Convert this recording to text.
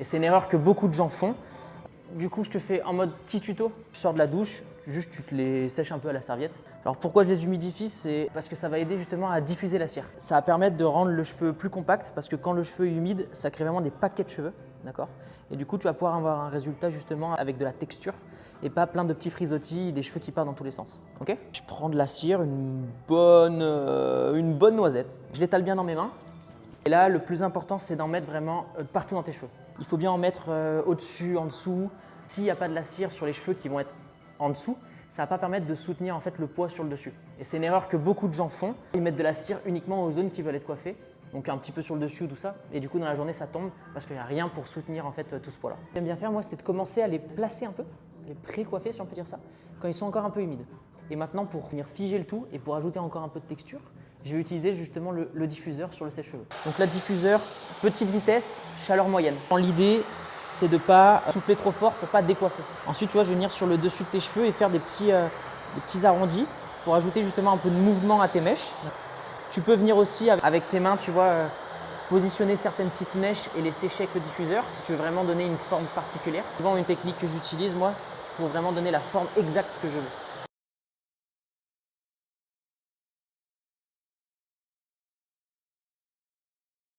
Et c'est une erreur que beaucoup de gens font. Du coup, je te fais en mode petit tuto. Tu sors de la douche, juste tu te les sèches un peu à la serviette. Alors pourquoi je les humidifie? C'est parce que ça va aider justement à diffuser la cire. Ça va permettre de rendre le cheveu plus compact parce que quand le cheveu est humide, ça crée vraiment des paquets de cheveux, d'accord? Et du coup, tu vas pouvoir avoir un résultat justement avec de la texture et pas plein de petits frisottis, des cheveux qui partent dans tous les sens, ok? Je prends de la cire, une bonne noisette. Je l'étale bien dans mes mains. Et là, le plus important, c'est d'en mettre vraiment partout dans tes cheveux. Il faut bien en mettre au-dessus, en dessous. S'il n'y a pas de la cire sur les cheveux qui vont être en dessous, ça ne va pas permettre de soutenir en fait le poids sur le dessus. Et c'est une erreur que beaucoup de gens font. Ils mettent de la cire uniquement aux zones qui veulent être coiffées, donc un petit peu sur le dessus, tout ça. Et du coup, dans la journée, ça tombe parce qu'il n'y a rien pour soutenir en fait tout ce poids-là. Ce que j'aime bien faire, moi, c'est de commencer à les placer un peu, les pré-coiffer, si on peut dire ça, quand ils sont encore un peu humides. Et maintenant, pour venir figer le tout et pour ajouter encore un peu de texture, je vais utiliser justement le diffuseur sur le sèche-cheveux. Donc là, diffuseur, petite vitesse, chaleur moyenne. L'idée, c'est de ne pas souffler trop fort pour ne pas décoiffer. Ensuite, tu vois, je vais venir sur le dessus de tes cheveux et faire des petits arrondis pour ajouter justement un peu de mouvement à tes mèches. Tu peux venir aussi avec tes mains, tu vois, positionner certaines petites mèches et les sécher avec le diffuseur si tu veux vraiment donner une forme particulière. C'est souvent une technique que j'utilise moi pour vraiment donner la forme exacte que je veux.